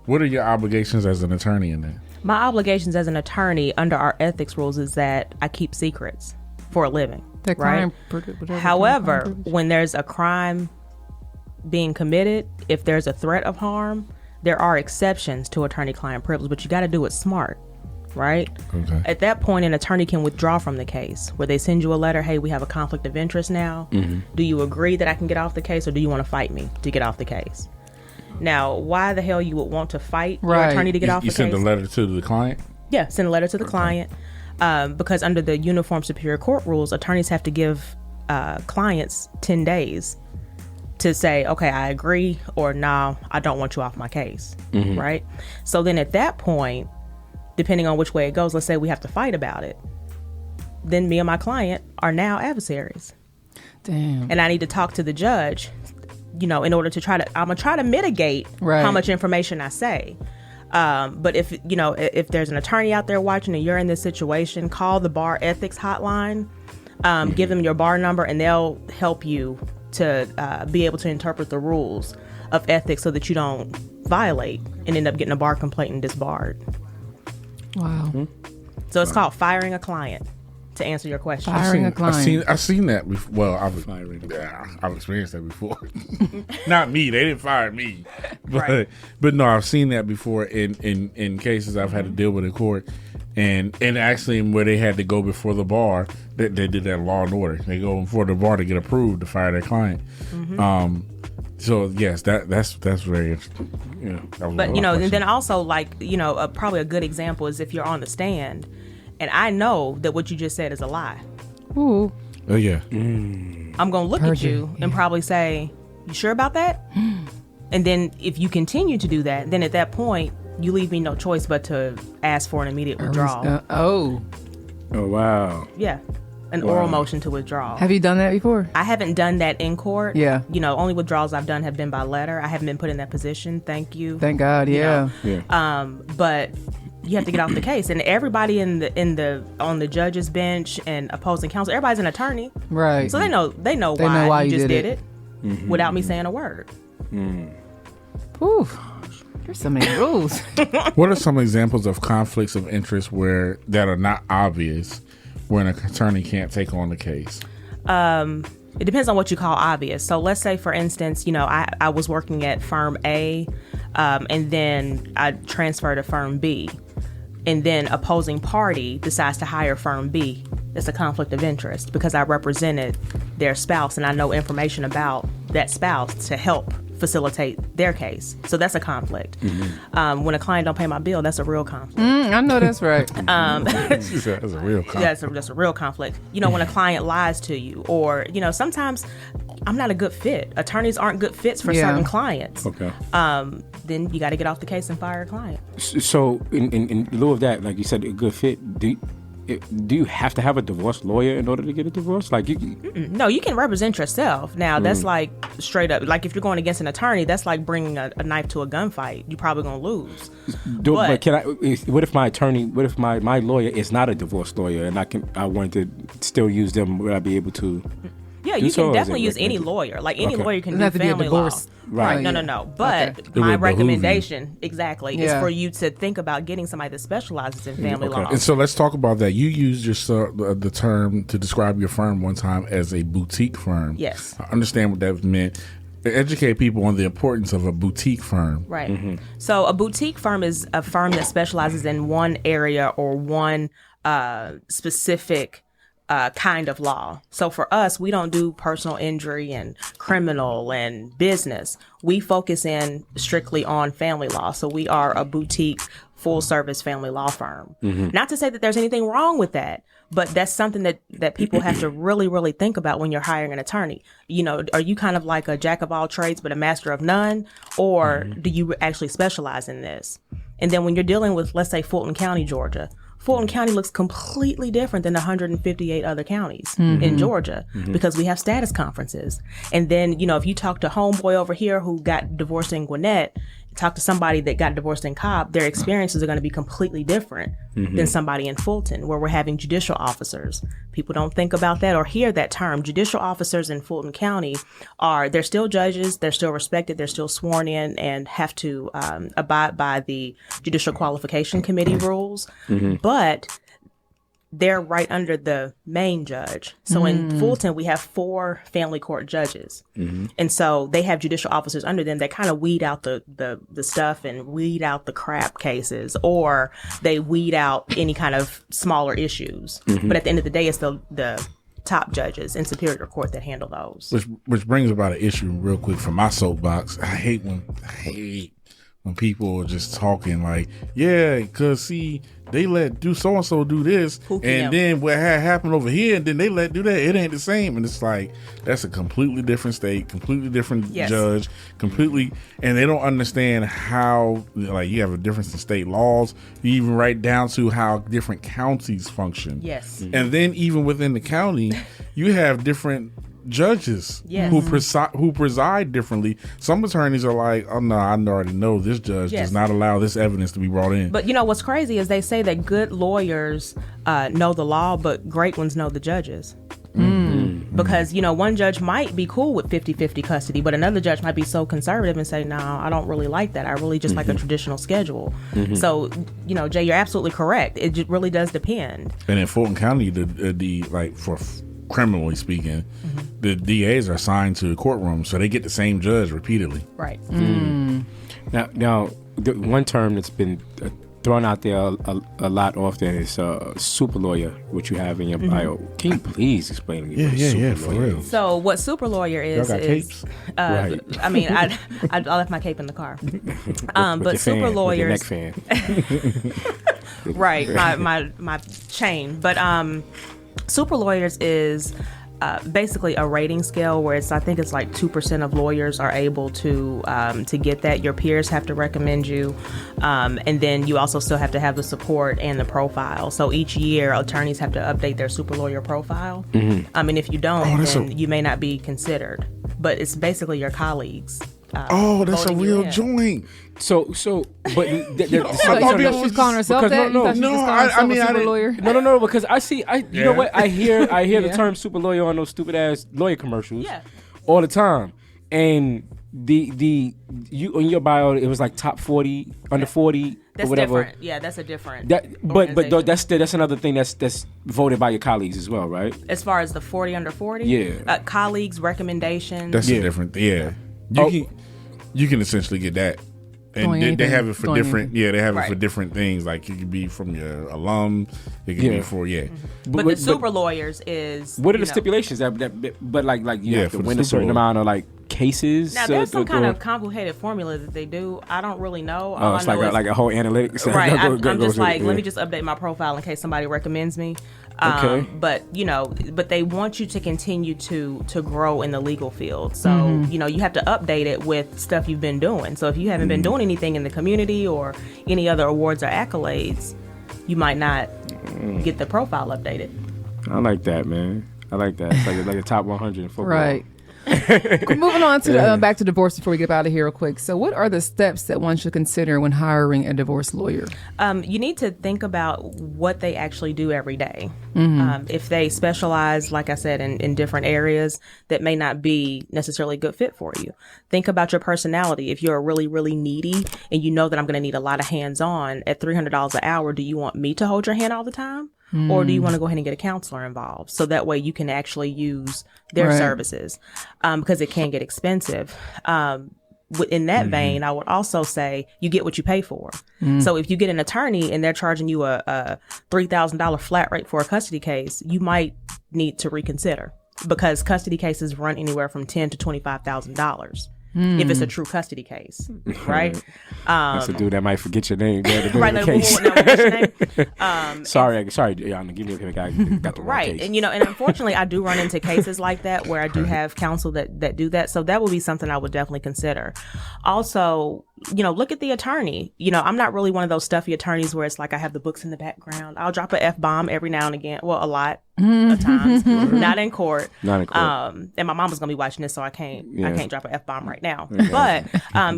what are your obligations as an attorney in that? My obligations as an attorney under our ethics rules is that I keep secrets for a living. That right? whatever However, crime privilege. when there's a crime being committed, if there's a threat of harm, there are exceptions to attorney-client privilege, but you got to do it smart, right? Okay. At that point, an attorney can withdraw from the case, where they send you a letter, hey, we have a conflict of interest now. Do you agree that I can get off the case, or do you want to fight me to get off the case? Now, why the hell you would want to fight your Right. attorney to get off You the send case? a letter to the client. Yeah, send a letter to the client. Because under the Uniform Superior Court rules, attorneys have to give clients 10 days to say, okay, I agree, or no, I don't want you off my case, right? So then at that point, depending on which way it goes, let's say we have to fight about it, then me and my client are now adversaries. Damn. And I need to talk to the judge, in order to I'm going to try to mitigate Right. how much information I say. But if there's an attorney out there watching and you're in this situation, call the bar ethics hotline, give them your bar number, and they'll help you to be able to interpret the rules of ethics so that you don't violate and end up getting a bar complaint and disbarred. Wow. So it's called firing a client, to answer your question. Firing a client. I've seen that before. Well, I've experienced that before. Not me. They didn't fire me. Right. But no, I've seen that before in cases I've had to deal with in court. And actually where they had to go before the bar, they did that Law and Order. They go before the bar to get approved to fire their client. So yes, that's very interesting. But and then also probably a good example is if you're on the stand and I know that what you just said is a lie. Ooh. Oh yeah. I'm going to look at you and probably say, you sure about that? And then if you continue to do that, then at that point, you leave me no choice but to ask for an immediate withdrawal. Oh, wow. Yeah. An oral motion to withdraw. Have you done that before? I haven't done that in court. Yeah. Only withdrawals I've done have been by letter. I haven't been put in that position. Thank you. Thank God. Yeah. But you have to get off the case, and everybody on the judge's bench and opposing counsel, everybody's an attorney, Right. so they know why you just did it without me saying a word. Ooh. There's so many rules. What are some examples of conflicts of interest that are not obvious when an attorney can't take on the case? It depends on what you call obvious. So let's say, for instance, I was working at firm A, and then I transferred to firm B, and then opposing party decides to hire firm B. It's a conflict of interest because I represented their spouse and I know information about that spouse to help facilitate their case. So that's a conflict. When a client don't pay my bill, that's a real conflict. I know that's right. That's a real conflict. That's a real conflict. When a client lies to you, or sometimes I'm not a good fit. Attorneys aren't good fits for certain clients. Okay. Then you got to get off the case and fire a client. So in lieu of that, like you said, a good fit, do you have to have a divorce lawyer in order to get a divorce? No, you can represent yourself. Now, that's like straight up, like if you're going against an attorney, that's like bringing a knife to a gunfight. You're probably going to lose. But can I? What if my lawyer is not a divorce lawyer, and I wanted to still use them? Would I be able to? Yeah, you can definitely use any lawyer. Like any lawyer can do family law. Right. No. But my recommendation, is for you to think about getting somebody that specializes in family law. And so let's talk about that. You used the term to describe your firm one time as a boutique firm. Yes. I understand what that meant. Educate people on the importance of a boutique firm. Right. So a boutique firm is a firm that specializes in one area or one specific kind of law. So for us, we don't do personal injury and criminal and business. We focus in strictly on family law. So we are a boutique full service family law firm. Not to say that there's anything wrong with that, but that's something that people have to really, really think about when you're hiring an attorney. Are you kind of like a jack of all trades, but a master of none? Or do you actually specialize in this? And then when you're dealing with, let's say, Fulton County, Georgia, Fulton County looks completely different than the 158 other counties in Georgia because we have status conferences. And then, if you talk to homeboy over here who got divorced in Gwinnett, talk to somebody that got divorced in Cobb, their experiences are going to be completely different than somebody in Fulton, where we're having judicial officers. People don't think about that or hear that term. Judicial officers in Fulton County they're still judges, they're still respected, they're still sworn in and have to abide by the Judicial Qualification Committee rules. But they're right under the main judge. So in Fulton, we have 4 family court judges. And so they have judicial officers under them that kind of weed out the stuff and weed out the crap cases, or they weed out any kind of smaller issues. But at the end of the day, it's the top judges in Superior Court that handle those. Which brings about an issue real quick from my soapbox. I hate when people are just talking like, yeah, because see, they let do so and so do this, and then what had happened over here, and then they let do that. It ain't the same, and it's like that's a completely different state, completely different judge, completely, and they don't understand how like you have a difference in state laws. You even right down to how different counties function. Yes, and then even within the county, you have different judges who preside differently. Some attorneys are like, oh no, I already know this judge does not allow this evidence to be brought in. But you know what's crazy is they say that good lawyers know the law, but great ones know the judges. Because, you know, one judge might be cool with 50-50 custody, but another judge might be so conservative and say, no, I don't really like that. I really just like a traditional schedule. So, you know, Jay, you're absolutely correct. It just really does depend. And in Fulton County, the like for criminally speaking, the DAs are assigned to the courtroom, so they get the same judge repeatedly. Right. Now, the one term that's been thrown out there a lot often is super lawyer, which you have in your bio. Can you please explain to me? Yeah, for real. So what super lawyer is? Y'all got capes? Right. I mean, I left my cape in the car. But super lawyers, neck fan. right? My chain, but super lawyers is basically a rating scale where I think it's like 2% of lawyers are able to get that. Your peers have to recommend you, and then you also still have to have the support and the profile. So each year, attorneys have to update their super lawyer profile. And if you don't, then you may not be considered. But it's basically your colleaads. That's a real joint. So, but she's calling herself that. No. Because you know what? I hear the term super lawyer on those stupid ass lawyer commercials all the time, and you in your bio it was like top 40, under 40, that's or whatever. Different. Yeah, that's a different. But that's another thing that's voted by your colleagues as well, right? As far as the 40 under 40, colleagues recommendations. That's a different. Yeah, you can essentially get that. And they have it for different. They have it for different things. Like it could be from your alum. It could be for But the super lawyers is. What are the stipulations? But like you have to win a certain amount of like cases. Now there's some kind of complicated formula that they do. I don't really know. Oh, it's like a whole analytics. Right. I'm just like, let me just update my profile in case somebody recommends me. Okay. But they want you to continue to grow in the legal field. So, you have to update it with stuff you've been doing. So if you haven't been doing anything in the community or any other awards or accolades, you might not get the profile updated. I like that, man. I like that. It's like a top 100 in football. Right. Moving on to back to divorce before we get out of here real quick. So what are the steps that one should consider when hiring a divorce lawyer? You need to think about what they actually do every day. If they specialize, like I said, in different areas that may not be necessarily a good fit for you. Think about your personality. If you're really, really needy and you know that I'm going to need a lot of hands-on at $300 an hour, do you want me to hold your hand all the time? Or do you want to go ahead and get a counselor involved so that way you can actually use their services because it can get expensive. In that vein, I would also say you get what you pay for. So if you get an attorney and they're charging you a $3,000 flat rate for a custody case, you might need to reconsider because custody cases run anywhere from $10,000 to $25,000. If it's a true custody case, right? That's a dude that might forget your name. Right, like, what's your name? Sorry, Yana, give me a guy got the wrong right, case. and unfortunately, I do run into cases like that where I do have counsel that do that. So that would be something I would definitely consider. Also, look at the attorney. I'm not really one of those stuffy attorneys where it's like I have the books in the background. I'll drop a F-bomb every now and again. Well, a lot of times, not in court. And my mama's gonna be watching this, so I can't drop an F-bomb right now. But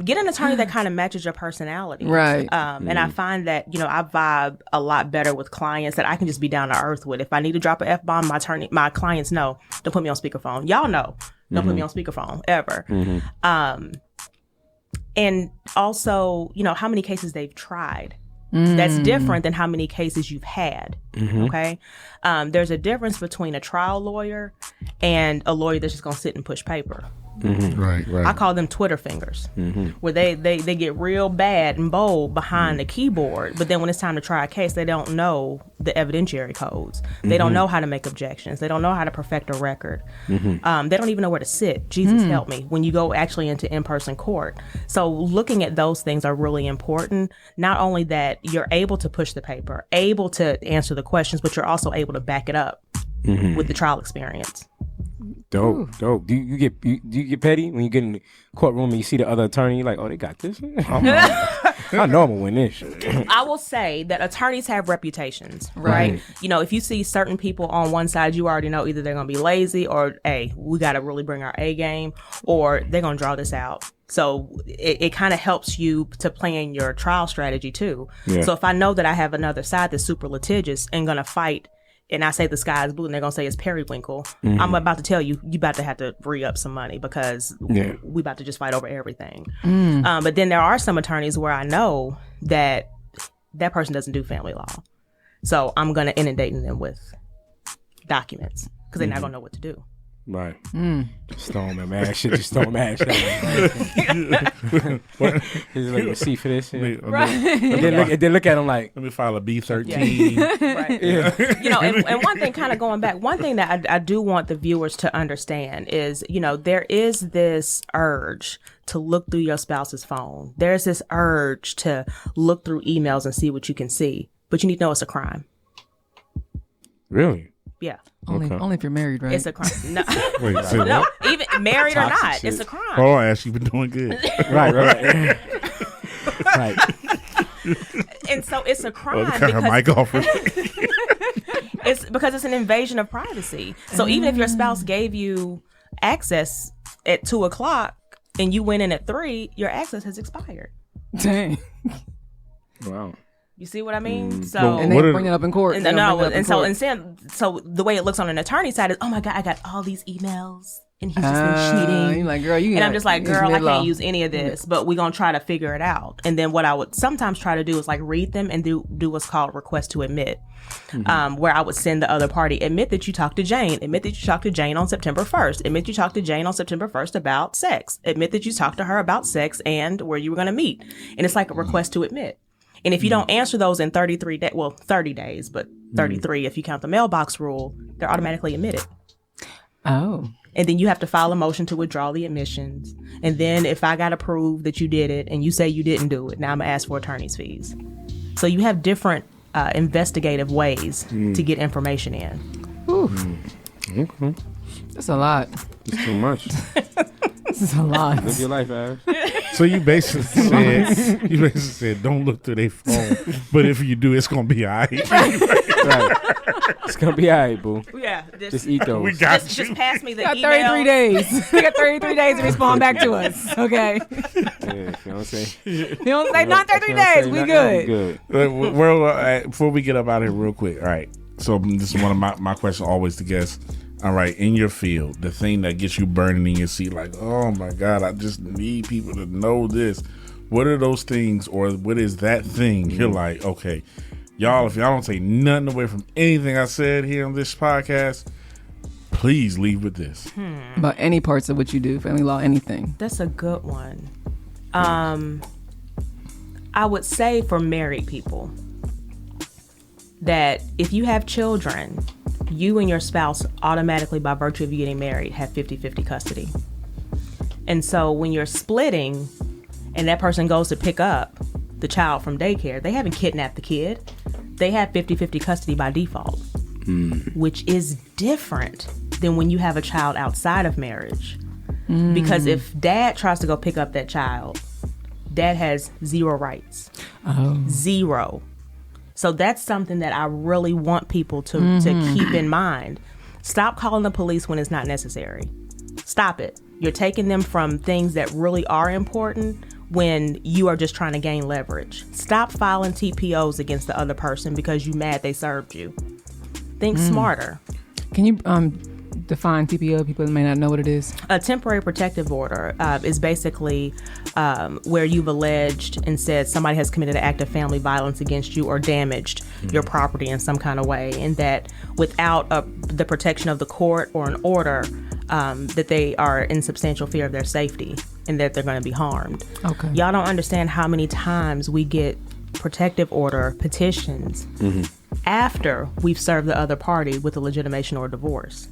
get an attorney that kind of matches your personality. Right. And I find that, I vibe a lot better with clients that I can just be down to earth with. If I need to drop an F-bomb, my clients know, don't put me on speakerphone. Y'all know, don't put me on speakerphone ever. And also, how many cases they've tried. That's different than how many cases you've had. Okay. There's a difference between a trial lawyer and a lawyer that's just going to sit and push paper. Right. I call them Twitter fingers, where they get real bad and bold behind the keyboard, but then when it's time to try a case, they don't know the evidentiary codes. They don't know how to make objections. They don't know how to perfect a record. They don't even know where to sit. Jesus help me, when you go actually into in-person court. So looking at those things are really important. Not only that you're able to push the paper, able to answer the questions, but you're also able to back it up with the trial experience. Dope. Do you get petty when you get in the courtroom and you see the other attorney? You're like, oh, they got this. I know I'm gonna win this. I will say that attorneys have reputations, right? You know, if you see certain people on one side, you already know either they're gonna be lazy or, hey, we got to really bring our A game, or they're gonna draw this out. So it kind of helps you to plan your trial strategy too. Yeah. So if I know that I have another side that's super litigious and gonna fight, and I say the sky is blue and they're going to say it's periwinkle, I'm about to tell you, you about to have to re-up some money because we about to just fight over everything. But then there are some attorneys where I know that person doesn't do family law. So I'm going to inundate them with documents because they're not going to know what to do. Right. Stone man. Shit, just stone man. He's like, a see for this. Right. And then look at him like, let me file a B-13. Right. Yeah. You know, and one thing kind of going back, one thing that I do want the viewers to understand is, you know, there is this urge to look through your spouse's phone. There's this urge to look through emails and see what you can see. But you need to know it's a crime. Really? Yeah. Only if you're married, right? It's a crime. No, Wait, say no, what? even married or not, shit. it's a crime. Oh, Ash, you've been doing good. Right. Right. And so it's a crime Cut her mic off. it's because it's an invasion of privacy. So even if your spouse gave you access at 2:00 and you went in at 3, your access has expired. Dang. Wow. You see what I mean? So And they bring it up in court. so the way it looks on an attorney's side is, oh my God, I got all these emails and he's just been cheating. You're like, girl, and I'm just like, girl, I can't use any of this, but we're gonna try to figure it out. And then what I would sometimes try to do is like read them and do what's called request to admit, where I would send the other party, admit that you talked to Jane, admit that you talked to Jane on September 1st, admit you talked to Jane on September 1st about sex, admit that you talked to her about sex and where you were gonna meet. And it's like a request to admit. And if you don't answer those in 30 days, but 33 if you count the mailbox rule, they're automatically admitted. Oh. And then you have to file a motion to withdraw the admissions. And then if I got to prove that you did it and you say you didn't do it, now I'm going to ask for attorney's fees. So you have different investigative ways to get information in. Okay. That's a lot. It's too much. This is a lot. Live your life, Ash. So you basically said, don't look through their phone, but if you do, it's gonna be all right. Right. It's gonna be all right, boo. Yeah, Just eat those. We got just pass me the We got email. 33 days. We got 33 days to respond back to us. Okay. Yeah, fiance. You don't say not 33 days. We good. Good. Before we get up out of here real quick, all right. So this is one of my questions always to guests. All right, in your field, the thing that gets you burning in your seat, like, oh my God, I just need people to know this. What are those things, or what is that thing? You're like, okay, y'all, if y'all don't take nothing away from anything I said here on this podcast, please leave with this. About any parts of what you do, family law, anything. That's a good one. I would say for married people that if you have children, you and your spouse automatically, by virtue of you getting married, have 50-50 custody. And so when you're splitting and that person goes to pick up the child from daycare, they haven't kidnapped the kid. They have 50-50 custody by default, which is different than when you have a child outside of marriage. Because if dad tries to go pick up that child, dad has 0 rights. 0. So that's something that I really want people to keep in mind. Stop calling the police when it's not necessary. Stop it. You're taking them from things that really are important when you are just trying to gain leverage. Stop filing TPOs against the other person because you mad they served you. Think smarter. Can you Define TPO. People may not know what it is. A temporary protective order is basically where you've alleged and said somebody has committed an act of family violence against you or damaged your property in some kind of way, and that without the protection of the court or an order, that they are in substantial fear of their safety and that they're going to be harmed. Okay. Y'all don't understand how many times we get protective order petitions after we've served the other party with a legitimation or divorce.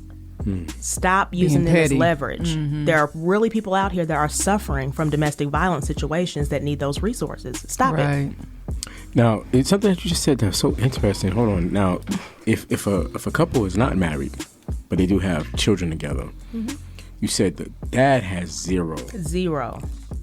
Stop using them as leverage. There are really people out here that are suffering from domestic violence situations that need those resources. Stop it. Now, it's something that you just said that's so interesting. Hold on. Now, if a couple is not married, but they do have children together, you said the dad has zero.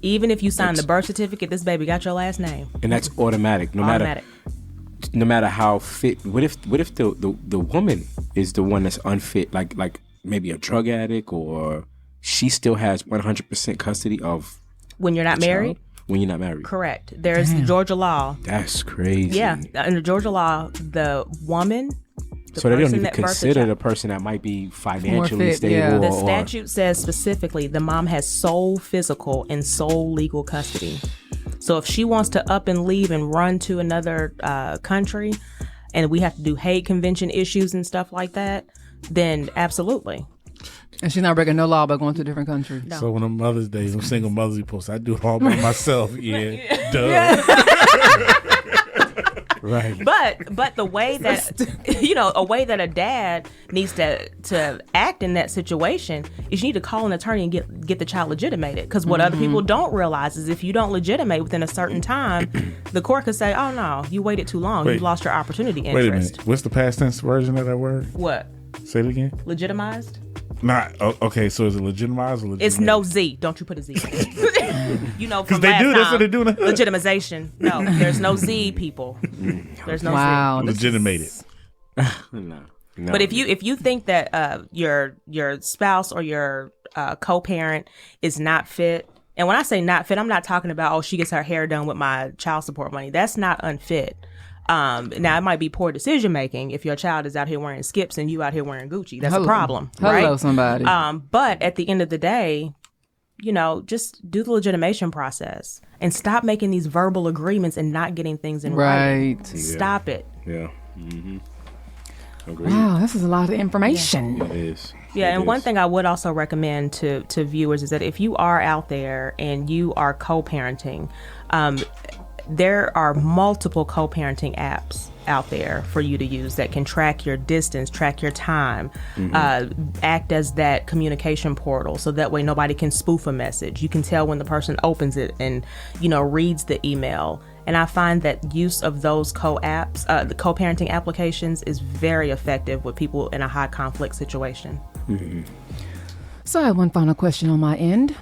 Even if you sign the birth certificate, this baby got your last name. And that's automatic. No matter how fit. What if the woman is the one that's unfit, like maybe a drug addict, or she still has 100% custody of when you're not married? When you're not married. Correct. There's Georgia law. That's crazy. Yeah. Under Georgia law, the woman... So they don't even consider the person that might be financially stable. Yeah. The statute says specifically the mom has sole physical and sole legal custody. So if she wants to up and leave and run to another country, and we have to do Hague Convention issues and stuff like that, then absolutely. And she's not breaking no law by going to a different country. No. So when on Mother's Day, I'm single Mother's post, I do it all by myself. Yeah, duh. Right. But the way that a way that a dad needs to act in that situation is you need to call an attorney and get the child legitimated. Because what other people don't realize is if you don't legitimate within a certain time, the court could say, "Oh no, you waited too long. You lost your opportunity interest." Wait a minute. What's the past tense version of that word? What? Say it again. Legitimized? Okay, so is it legitimized or legitimate? It's no Z. Don't you put a Z. From they last do. time, That's what they're doing. Legitimization. No, there's no Z, people. There's no Z. Legitimated. No. But if you think that your spouse or your co-parent is not fit, and when I say not fit, I'm not talking about she gets her hair done with my child support money. That's not unfit. Now it might be poor decision making if your child is out here wearing Skips and you out here wearing Gucci. That's a problem, right? Hello, somebody. But at the end of the day, just do the legitimation process and stop making these verbal agreements and not getting things in writing. Right. Stop it. Yeah. Agreed. Wow, this is a lot of information. Yeah, it is. Yeah, and one thing I would also recommend to viewers is that if you are out there and you are co-parenting, there are multiple co-parenting apps out there for you to use that can track your distance, track your time, act as that communication portal, so that way nobody can spoof a message. You can tell when the person opens it and reads the email. And I find that use of those the co-parenting applications is very effective with people in a high conflict situation. So I have one final question on my end.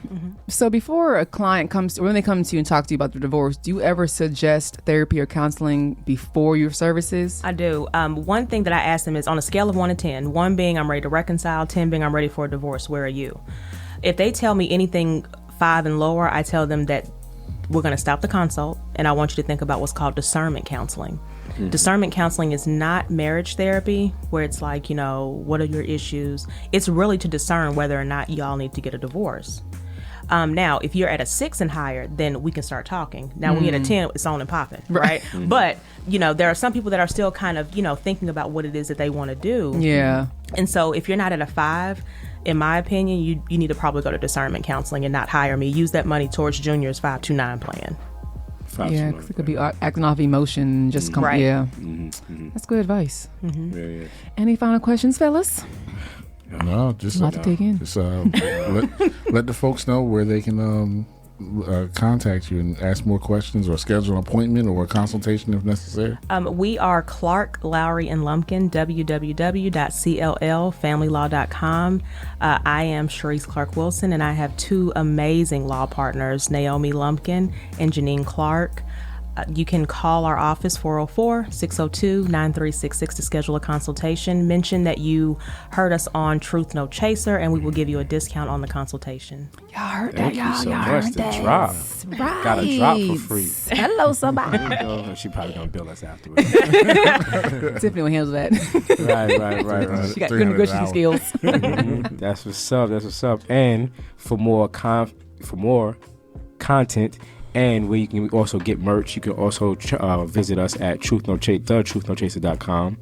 So before a client when they come to you and talk to you about their divorce, do you ever suggest therapy or counseling before your services? I do. One thing that I ask them is on a scale of 1 to 10, 1 being I'm ready to reconcile, 10 being I'm ready for a divorce, where are you? If they tell me anything 5 and lower, I tell them that we're going to stop the consult and I want you to think about what's called discernment counseling. Discernment counseling is not marriage therapy where it's like, what are your issues? It's really to discern whether or not y'all need to get a divorce. Now, if you're at a 6 and higher, then we can start talking. Now, when we get a 10, it's on and popping, right? But, there are some people that are still kind of, thinking about what it is that they want to do. Yeah. And so if you're not at a 5, in my opinion, you need to probably go to discernment counseling and not hire me. Use that money towards Junior's 529 plan. Yeah, because it could be acting off emotion. Just come. Right. Yeah. That's good advice. Yeah. Any final questions, fellas? No, just A lot to take in. Just let the folks know where they can contact you and ask more questions or schedule an appointment or a consultation if necessary. We are Clark, Lowry, and Lumpkin, www.cllfamilylaw.com. I am Cherese Clark Wilson, and I have 2 amazing law partners, Naomi Lumpkin and Janine Clark. You can call our office 404-602-9366 to schedule a consultation. Mention that you heard us on Truth No Chaser, and we will give you a discount on the consultation. Y'all heard Thank that, y'all. you so Y'all much. heard The that. drop. Right. Got a drop for free. Hello, somebody. She probably gonna bill us afterwards. Tiffany will handle that. right. She got good negotiating skills. That's what's up. And for more content, and where you can also get merch, you can also visit us at thetruthnochaser.com.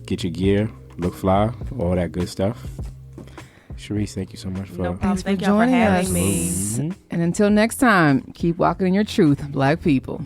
Get your gear, look fly, all that good stuff. Cherese, thank you so much for Thank y'all for having me. And until next time, keep walking in your truth, Black people.